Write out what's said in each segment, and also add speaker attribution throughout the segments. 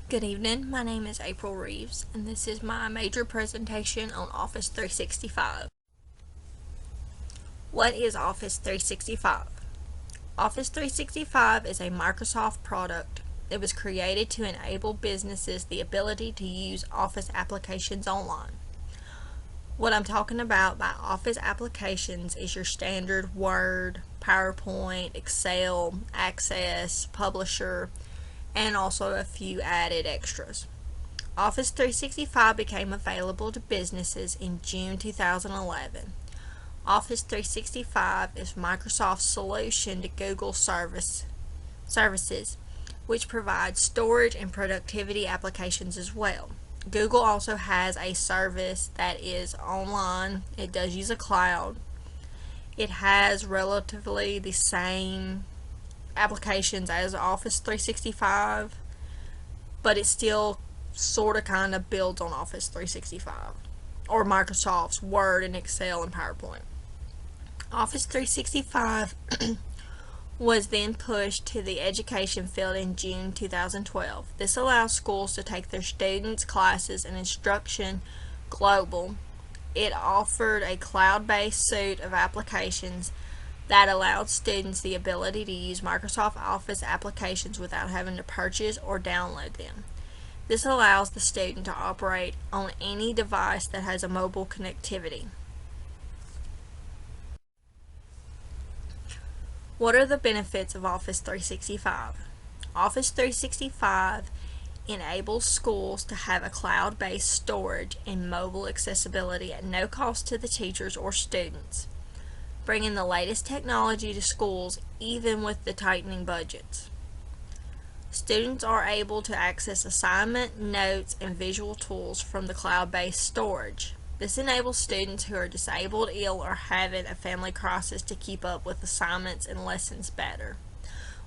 Speaker 1: Good evening, my name is April Reeves, and this is my major presentation on Office 365. What is Office 365? Office 365 is a Microsoft product. It was created to enable businesses the ability to use Office applications online. What I'm talking about by Office applications is your standard Word, PowerPoint, Excel, Access, Publisher, and also a few added extras. Office 365 became available to businesses in June 2011. Office 365 is Microsoft's solution to Google services, which provides storage and productivity applications as well. Google also has a service that is online. It does use a cloud. It has relatively the same applications as Office 365, but it still sort of kind of builds on Office 365 or Microsoft's Word and Excel and PowerPoint. Office 365 was then pushed to the education field in June 2012. This allows schools to take their students, classes, and instruction global. It offered a cloud-based suite of applications that allowed students the ability to use Microsoft Office applications without having to purchase or download them. This allows the student to operate on any device that has a mobile connectivity. What are the benefits of Office 365? Office 365 enables schools to have a cloud-based storage and mobile accessibility at no cost to the teachers or students, bringing the latest technology to schools even with the tightening budgets. Students are able to access assignment, notes, and visual tools from the cloud-based storage. This enables students who are disabled, ill, or having a family crisis to keep up with assignments and lessons better.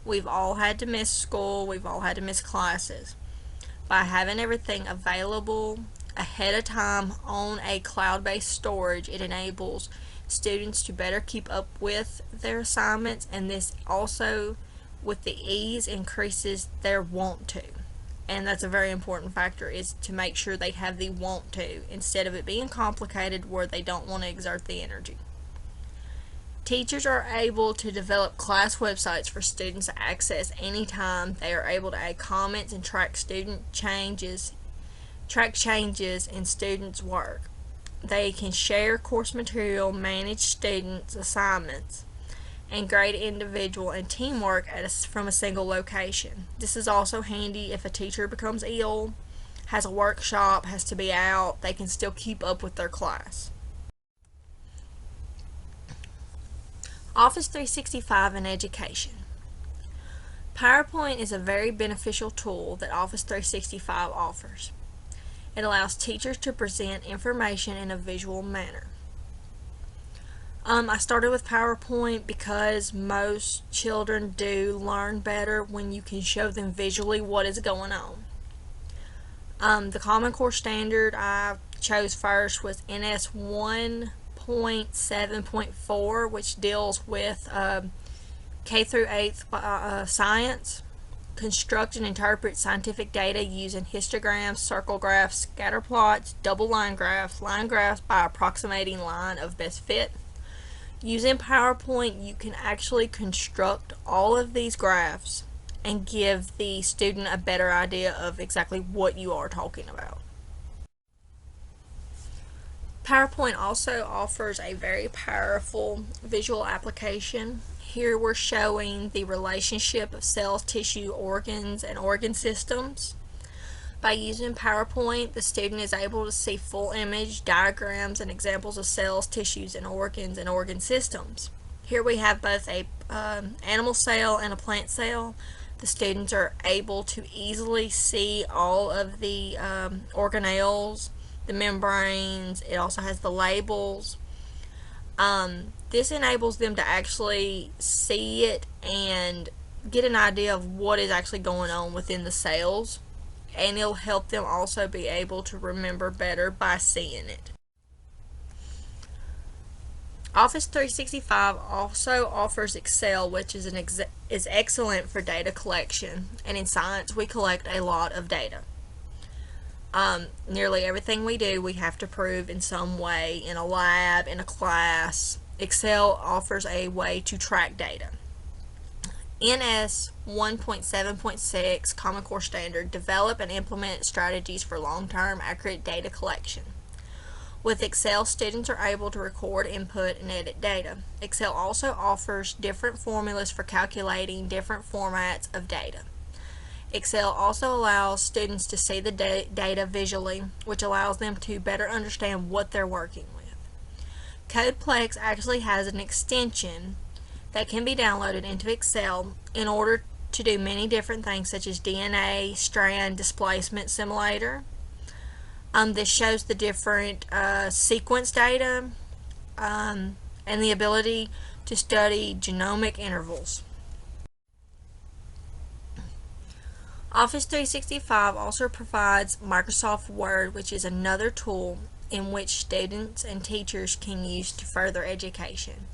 Speaker 1: We've all had to miss school, we've all had to miss classes. By having everything available ahead of time on a cloud-based storage, it enables students to better keep up with their assignments, and this also with the ease increases their want to, and that's a very important factor, is to make sure they have the want to instead of it being complicated where they don't want to exert the energy. Teachers are able to develop class websites for students to access anytime. They are able to add comments and track changes in students' work. They can share course material, manage students' assignments, and grade individual and teamwork from a single location. This is also handy if a teacher becomes ill, has a workshop, has to be out, they can still keep up with their class. Office 365 in education. PowerPoint is a very beneficial tool that Office 365 offers. It allows teachers to present information in a visual manner. I started with PowerPoint because most children do learn better when you can show them visually what is going on. The Common Core standard I chose first was NS 1.7.4, which deals with K through 8th science. Construct and interpret scientific data using histograms, circle graphs, scatter plots, double line graphs by approximating line of best fit. Using PowerPoint, you can actually construct all of these graphs and give the student a better idea of exactly what you are talking about. PowerPoint also offers a very powerful visual application. Here we're showing the relationship of cells, tissue, organs, and organ systems. By using PowerPoint, the student is able to see full image, diagrams, and examples of cells, tissues, and organ systems. Here we have both a animal cell and a plant cell. The students are able to easily see all of the organelles, the membranes. It also has the labels. This enables them to actually see it and get an idea of what is actually going on within the cells, and it'll help them also be able to remember better by seeing it. Office 365 also offers Excel, which is is excellent for data collection. And in science, we collect a lot of data. Nearly everything we do, we have to prove in some way in a lab, in a class. Excel offers a way to track data. NS 1.7.6 Common Core Standard: develop and implement strategies for long-term accurate data collection. With Excel, students are able to record, input, and edit data. Excel also offers different formulas for calculating different formats of data. Excel also allows students to see the data visually, which allows them to better understand what they're working with. CodePlex actually has an extension that can be downloaded into Excel in order to do many different things, such as DNA strand displacement simulator. This shows the different sequence data and the ability to study genomic intervals. Office 365 also provides Microsoft Word, which is another tool in which students and teachers can use to further education.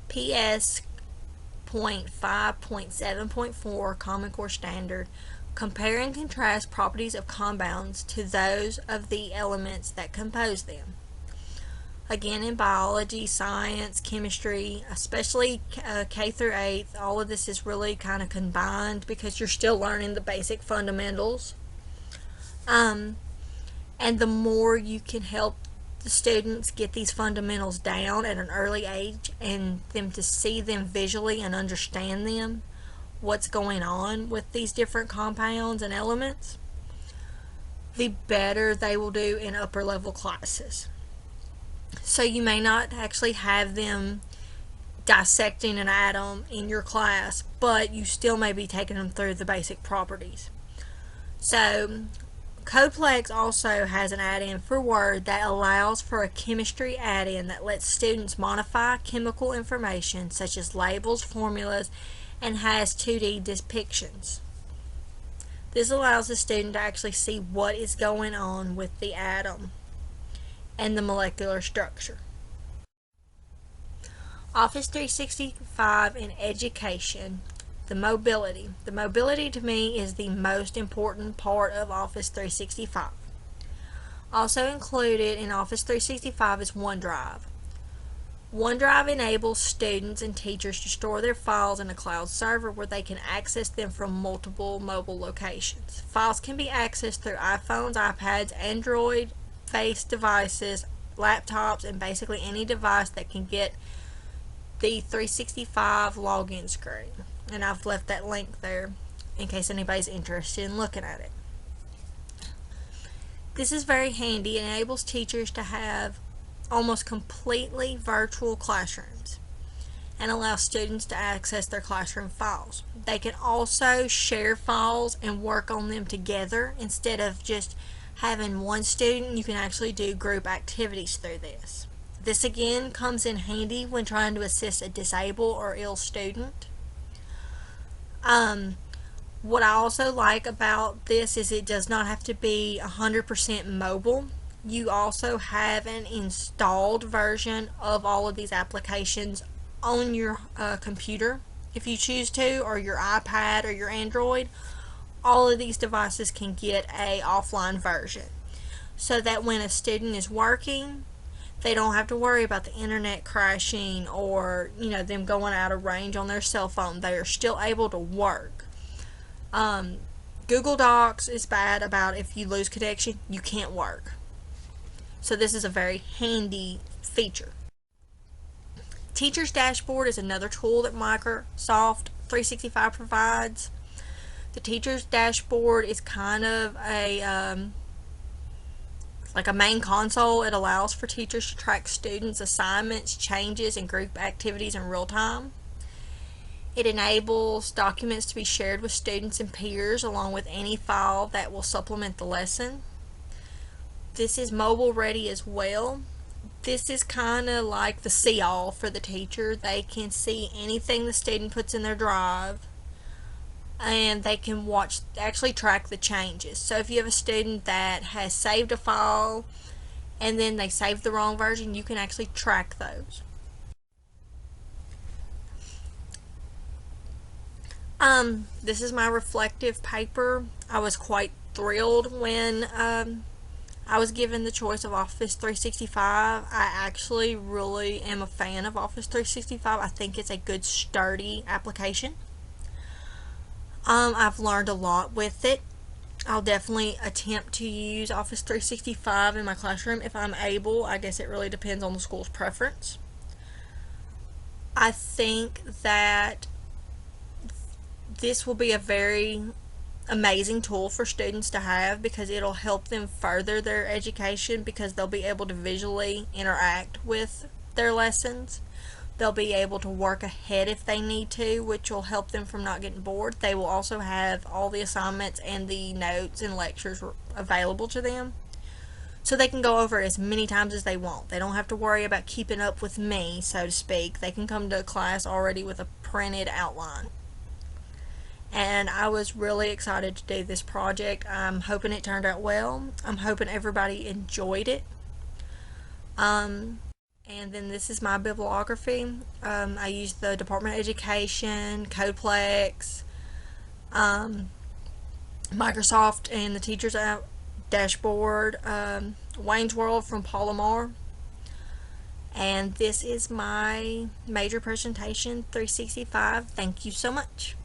Speaker 1: PS .5.7.4 Common Core Standard: compare and contrast properties of compounds to those of the elements that compose them. Again, in biology, science, chemistry, especially K through 8th, all of this is really kind of combined because you're still learning the basic fundamentals. And the more you can help the students get these fundamentals down at an early age and them to see them visually and understand them, what's going on with these different compounds and elements, the better they will do in upper level classes. So you may not actually have them dissecting an atom in your class, but you still may be taking them through the basic properties. So CodePlex also has an add-in for Word that allows for a chemistry add-in that lets students modify chemical information such as labels, formulas, and has 2D depictions. This allows the student to actually see what is going on with the atom and the molecular structure. Office 365 in education: the mobility. The mobility to me is the most important part of Office 365. Also included in Office 365 is OneDrive. OneDrive enables students and teachers to store their files in a cloud server where they can access them from multiple mobile locations. Files can be accessed through iPhones, iPads, Android-based devices, laptops, and basically any device that can get the 365 login screen. And I've left that link there in case anybody's interested in looking at it. This is very handy and enables teachers to have almost completely virtual classrooms and allows students to access their classroom files. They can also share files and work on them together instead of just having one student. You can actually do group activities through this. This again comes in handy when trying to assist a disabled or ill student. What I also like about this is it does not have to be 100% mobile. You also have an installed version of all of these applications on your computer if you choose to, or your iPad or your Android. All of these devices can get a offline version so that when a student is working, they don't have to worry about the internet crashing or them going out of range on their cell phone. They are still able to work. Google Docs is bad about if you lose connection, you can't work. So this is a very handy feature. Teacher's Dashboard is another tool that Microsoft 365 provides. The Teacher's Dashboard is kind of like a main console. It allows for teachers to track students' assignments, changes, and group activities in real time. It enables documents to be shared with students and peers along with any file that will supplement the lesson. This is mobile ready as well. This is kind of like the see-all for the teacher. They can see anything the student puts in their drive and they can actually track the changes. So if you have a student that has saved a file and then they saved the wrong version, you can actually track those. This is my reflective paper. I was quite thrilled when I was given the choice of Office 365. I actually really am a fan of Office 365. I think it's a good, sturdy application. I've learned a lot with it. I'll definitely attempt to use Office 365 in my classroom if I'm able. I guess it really depends on the school's preference. I think that this will be a very amazing tool for students to have because it'll help them further their education because they'll be able to visually interact with their lessons. They'll be able to work ahead if they need to, which will help them from not getting bored. They will also have all the assignments and the notes and lectures available to them, so they can go over it as many times as they want. They don't have to worry about keeping up with me, so to speak. They can come to class already with a printed outline. And I was really excited to do this project. I'm hoping it turned out well. I'm hoping everybody enjoyed it. And then this is my bibliography. I used the Department of Education, Codeplex, Microsoft and the Teacher's Dashboard, Wayne's World from Palomar. And this is my major presentation 365. Thank you so much.